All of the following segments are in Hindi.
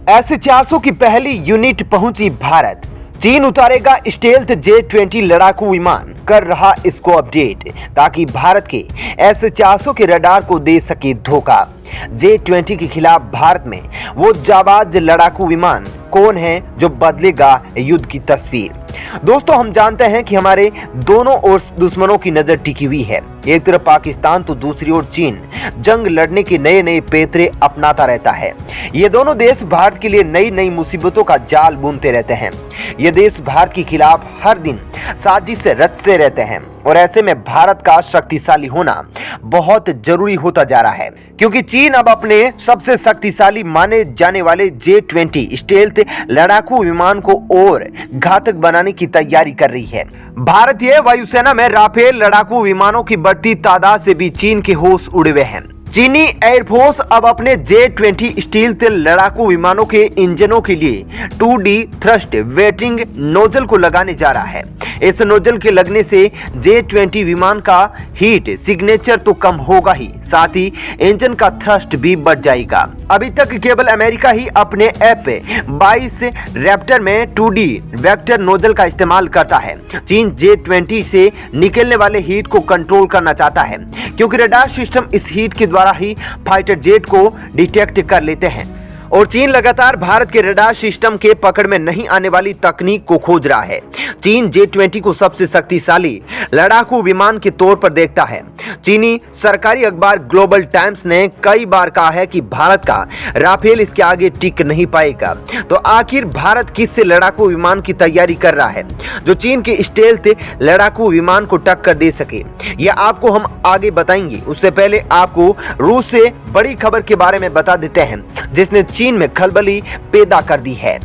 S-400 की पहली यूनिट पहुंची भारत। चीन उतारेगा स्टेल्थ J-20 लड़ाकू विमान, कर रहा इसको अपडेट ताकि भारत के S-400 के रडार को दे सके धोखा। J-20 के खिलाफ भारत में वो जाबाज लड़ाकू विमान कौन है जो बदलेगा युद्ध की तस्वीर। दोस्तों, हम जानते हैं कि हमारे दोनों ओर दुश्मनों की नजर टिकी हुई है। एक तरफ पाकिस्तान तो दूसरी ओर चीन जंग लड़ने के नए नए पैतरे अपनाता रहता है। ये दोनों देश भारत के लिए नई नई मुसीबतों का जाल बुनते रहते हैं। ये देश भारत के खिलाफ हर दिन साजिश रचते रहते हैं और ऐसे में भारत का शक्तिशाली होना बहुत जरूरी होता जा रहा है, क्योंकि चीन अब अपने सबसे शक्तिशाली माने जाने वाले J-20 स्टेल्थ लड़ाकू विमान को और घातक बनाने की तैयारी कर रही है। भारतीय वायुसेना में राफेल लड़ाकू विमानों की बढ़ती तादाद से भी चीन के होश उड़े हुए हैं। चीनी एयरफोर्स अब अपने J-20 स्टील्थ लड़ाकू विमानों के इंजनों के लिए 2D थ्रस्ट वेटिंग नोजल को लगाने जा रहा है। इस नोजल के लगने से J-20 विमान का हीट सिग्नेचर तो कम होगा ही, साथ ही इंजन का थ्रस्ट भी बढ़ जाएगा। अभी तक केवल अमेरिका ही अपने F-22 रैप्टर में 2D वेक्टर नोजल का इस्तेमाल करता है। चीन J-20 से निकलने वाले हीट को कंट्रोल करना चाहता है, क्योंकि रडार सिस्टम इस हीट के द्वारा ही फाइटर जेट को डिटेक्ट कर लेते हैं और चीन लगातार भारत के रडार सिस्टम के पकड़ में नहीं आने वाली तकनीक को खोज रहा है। चीन J-20 को सबसे शक्तिशाली लड़ाकू विमान के तौर पर देखता है। चीनी सरकारी अखबार ग्लोबल टाइम्स ने कई बार कहा है कि भारत का राफेल इसके आगे टिक नहीं पाएगा। तो आखिर भारत किससे लड़ाकू विमान की तैयारी कर रहा है जो चीन के स्टेल्थ लड़ाकू विमान को टक्कर दे सके? यह आपको हम आगे बताएंगे। उससे पहले आपको रूस से बड़ी खबर के बारे में बता देते हैं जिसने चीन में खलबली पैदा कर दी है।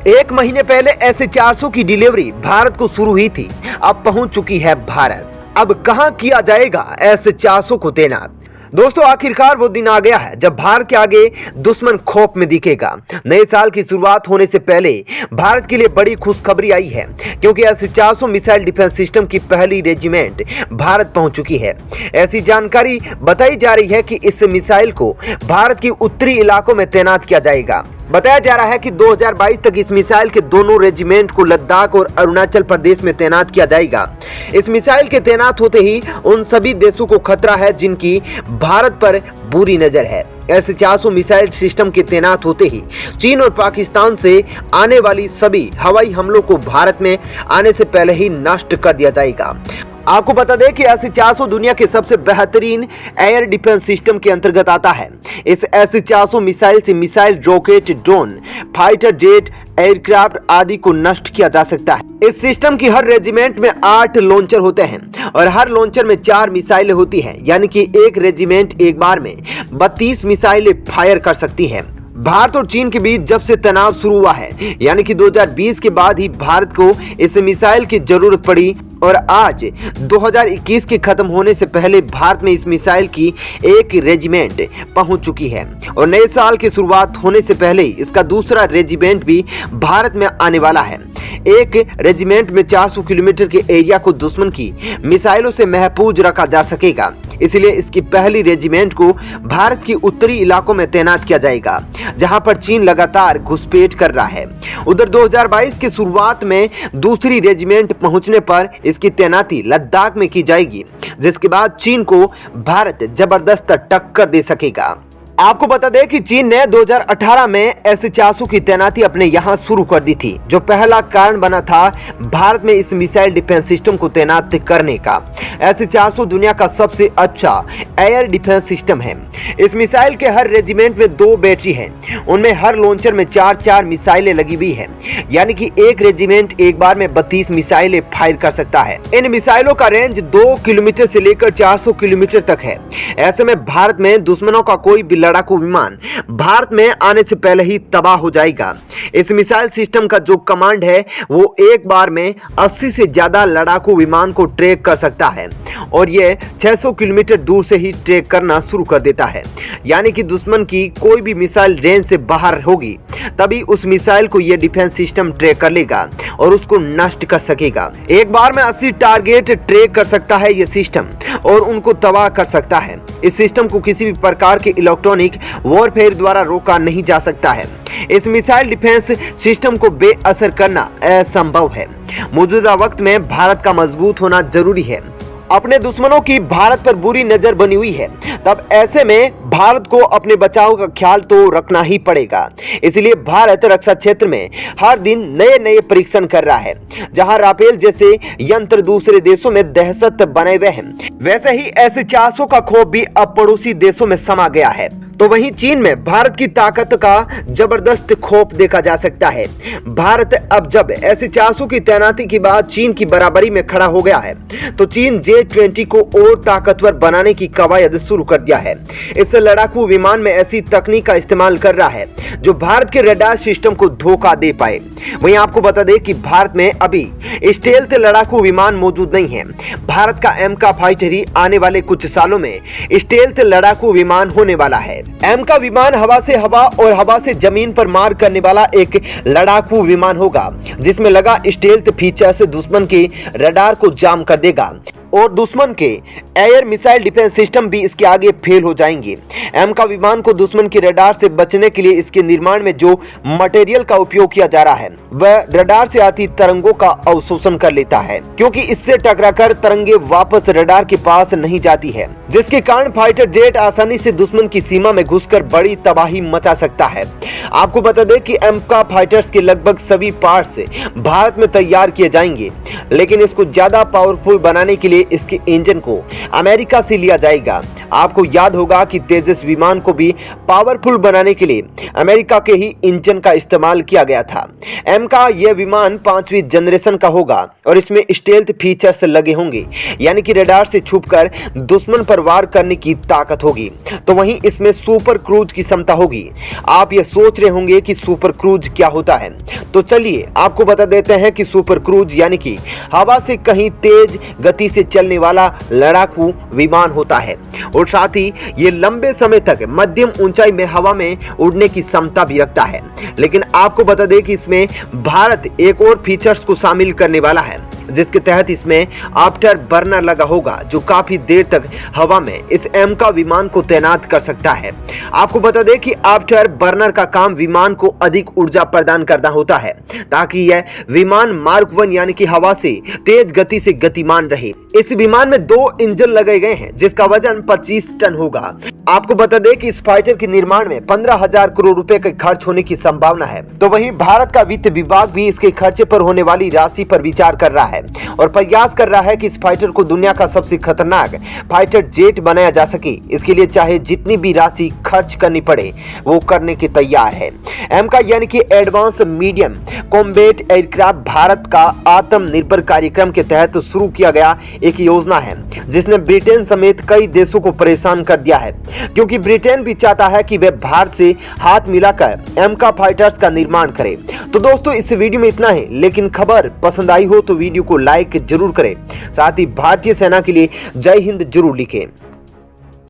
एक महीने पहले S-400 की डिलीवरी भारत को शुरू हुई थी, अब पहुंच चुकी है भारत। अब कहां किया जाएगा S-400 को तैनात? दोस्तों, आखिरकार वो दिन आ गया है जब भारत के आगे दुश्मन खौफ में दिखेगा। नए साल की शुरुआत होने से पहले भारत के लिए बड़ी खुशखबरी आई है, क्योंकि S-400 मिसाइल डिफेंस सिस्टम की पहली रेजिमेंट भारत पहुंच चुकी है। ऐसी जानकारी बताई जा रही है कि इस मिसाइल को भारत के उत्तरी इलाकों में तैनात किया जाएगा। बताया जा रहा है कि 2022 तक इस मिसाइल के दोनों रेजिमेंट को लद्दाख और अरुणाचल प्रदेश में तैनात किया जाएगा। इस मिसाइल के तैनात होते ही उन सभी देशों को खतरा है जिनकी भारत पर बुरी नजर है। S-400 मिसाइल सिस्टम के तैनात होते ही चीन और पाकिस्तान से आने वाली सभी हवाई हमलों को भारत में आने से पहले ही नष्ट कर दिया जाएगा। आपको बता दें कि S-400 दुनिया के सबसे बेहतरीन एयर डिफेंस सिस्टम के अंतर्गत आता है। इस S-400 मिसाइल से missile, rocket, drone, fighter jet, aircraft आदि को नष्ट किया जा सकता है। इस सिस्टम की हर रेजिमेंट में 8 लॉन्चर होते हैं और हर लॉन्चर में 4 मिसाइलें होती हैं, यानी कि एक रेजिमेंट एक बार में 32 मिसाइलें फायर कर सकती है। भारत और चीन के बीच जब से तनाव शुरू हुआ है, यानी कि 2020 के बाद ही भारत को इस मिसाइल की जरूरत पड़ी और आज 2021 के खत्म होने से पहले भारत में इस मिसाइल की एक रेजिमेंट पहुंच चुकी है और नए साल की शुरुआत होने से पहले इसका दूसरा रेजिमेंट भी भारत में आने वाला है। एक रेजिमेंट में 400 किलोमीटर के एरिया को दुश्मन की मिसाइलों से महफूज रखा जा सकेगा, इसलिए इसकी पहली रेजिमेंट को भारत के उत्तरी इलाकों में तैनात किया जाएगा, जहां पर चीन लगातार घुसपैठ कर रहा है। उधर 2022 की शुरुआत में दूसरी रेजिमेंट पहुंचने पर इसकी तैनाती लद्दाख में की जाएगी, जिसके बाद चीन को भारत जबरदस्त टक्कर दे सकेगा। आपको बता दें कि चीन ने 2018 में S-400 की तैनाती अपने यहां शुरू कर दी थी, जो पहला कारण बना था भारत में इस मिसाइल डिफेंस सिस्टम को तैनात करने का। S-400 दुनिया का सबसे अच्छा एयर डिफेंस सिस्टम है। इस मिसाइल के हर रेजिमेंट में 2 बैटरी हैं, उनमें हर लॉन्चर में 4-4 मिसाइलें लगी हुई हैं, यानी कि एक रेजिमेंट एक बार में 32 मिसाइलें फायर कर सकता है। इन मिसाइलों का रेंज 2 किलोमीटर से लेकर 400 किलोमीटर तक है। ऐसे में भारत में दुश्मनों का कोई भी लड़ाकू विमान भारत में आने से पहले ही तबाह हो जाएगा। इस मिसाइल सिस्टम का जो कमांड है वो एक बार में 80 से ज्यादा लड़ाकू विमान को ट्रैक कर सकता है और ये 600 किलोमीटर दूर से ही ट्रैक करना शुरू कर देता है, यानी कि दुश्मन की कोई भी मिसाइल रेंज से बाहर होगी तभी उस मिसाइल को यह डिफेंस सिस्टम ट्रैक कर लेगा और उसको नष्ट कर सकेगा। एक बार में 80 टारगेट ट्रैक कर सकता है यह सिस्टम और उनको तबाह कर सकता है। इस सिस्टम को किसी भी प्रकार के इलेक्ट्रॉनिक वॉरफेयर द्वारा रोका नहीं जा सकता है। इस मिसाइल डिफेंस सिस्टम को बेअसर करना असंभव है। मौजूदा वक्त में भारत का मजबूत होना जरूरी है। अपने दुश्मनों की भारत पर बुरी नजर बनी हुई है, तब ऐसे में भारत को अपने बचाव का ख्याल तो रखना ही पड़ेगा। इसलिए भारत रक्षा क्षेत्र में हर दिन नए नए परीक्षण कर रहा है। जहां राफेल जैसे यंत्र दूसरे देशों में दहशत बनाए हुए हैं, वैसे ही S-400 का खौफ भी अब पड़ोसी देशों में समा गया है। तो वहीं चीन में भारत की ताकत का जबरदस्त खौफ देखा जा सकता है। भारत अब जब S-400 की तैनाती के बाद चीन की बराबरी में खड़ा हो गया है, तो चीन J-20 को और ताकतवर बनाने की कवायद शुरू कर दिया है। इस लड़ाकू विमान में ऐसी तकनीक का इस्तेमाल कर रहा है जो भारत के रडार सिस्टम को धोखा दे पाए। वहीं आपको बता दें कि भारत में अभी स्टेल्थ लड़ाकू विमान मौजूद नहीं है। भारत का MK फाइटर ही आने वाले कुछ सालों में स्टेल्थ लड़ाकू विमान होने वाला है। MK विमान हवा से हवा और हवा से जमीन पर मार करने वाला एक लड़ाकू विमान होगा, जिसमें लगा स्टेल्थ फीचर से दुश्मन के रडार को जाम कर देगा और दुश्मन के एयर मिसाइल डिफेंस सिस्टम भी इसके आगे फेल हो जाएंगे। MK विमान को दुश्मन के रडार से बचने के लिए इसके निर्माण में जो मटेरियल का उपयोग किया जा रहा है, वह रडार से आती तरंगों का अवशोषण कर लेता है, क्योंकि इससे टकराकर तरंगे वापस रडार के पास नहीं जाती है, जिसके कारण फाइटर जेट आसानी से दुश्मन की सीमा में घुसकर बड़ी तबाही मचा सकता है। आपको बता दें कि MK फाइटर्स के लगभग सभी पार्ट्स भारत में तैयार किए जाएंगे, लेकिन इसको ज्यादा पावरफुल बनाने के लिए इसके इंजन को अमेरिका से लिया जाएगा। आपको याद होगा कि तेजस विमान को भी पावरफुल बनाने के लिए अमेरिका के ही इंजन का इस्तेमाल किया गया था। MK यह विमान 5वीं जनरेशन का होगा और इसमें स्टेल्थ फीचर्स लगे होंगे, यानी कि रडार से छुपकर दुश्मन पर वार करने की ताकत होगी। तो वहीं इसमें सुपर क्रूज की क्षमता होगी। आप ये सोच रहे होंगे कि सुपर क्रूज क्या होता है, तो चलिए आपको बता देते हैं कि सुपर क्रूज यानी कि हवा से कहीं तेज गति से चलने वाला लड़ाकू विमान होता है और साथ ही ये लंबे समय तक मध्यम ऊंचाई में हवा में उड़ने की क्षमता भी रखता है। लेकिन आपको बता दें कि इसमें भारत एक और फीचर्स को शामिल करने वाला है, जिसके तहत इसमें आफ्टर बर्नर लगा होगा, जो काफी देर तक हवा में इस MK विमान को तैनात कर सकता है। आपको बता दें कि आफ्टर बर्नर का काम विमान को अधिक ऊर्जा प्रदान करना होता है, ताकि यह विमान मार्क 1 यानी कि हवा से तेज गति से गतिमान रहे। इस विमान में 2 इंजन लगाए गए हैं, जिसका वजन 25 टन होगा। आपको बता दें कि इस फाइटर के निर्माण में 15,000 करोड़ रुपए के खर्च होने की संभावना है। तो वहीं भारत का वित्त विभाग भी इसके खर्चे पर होने वाली राशि पर विचार कर रहा है और प्रयास कर रहा है कि इस फाइटर को दुनिया का सबसे खतरनाक फाइटर जेट बनाया जा सके। इसके लिए चाहे जितनी भी राशि खर्च करनी पड़े, वो करने के तैयार है। MK यानी कि advance medium combat aircraft Bharat का आत्मनिर्भर कार्यक्रम के तहत शुरू किया गया एक योजना है, जिसने ब्रिटेन समेत कई देशों को परेशान कर दिया है, क्योंकि ब्रिटेन भी चाहता है कि वह भारत से हाथ मिलाकर MK फाइटर्स का निर्माण करे। तो दोस्तों इस वीडियो में इतना है, लेकिन खबर पसंद आई हो तो वीडियो को लाइक जरूर करें, साथ ही भारतीय सेना के लिए जय हिंद जरूर लिखें।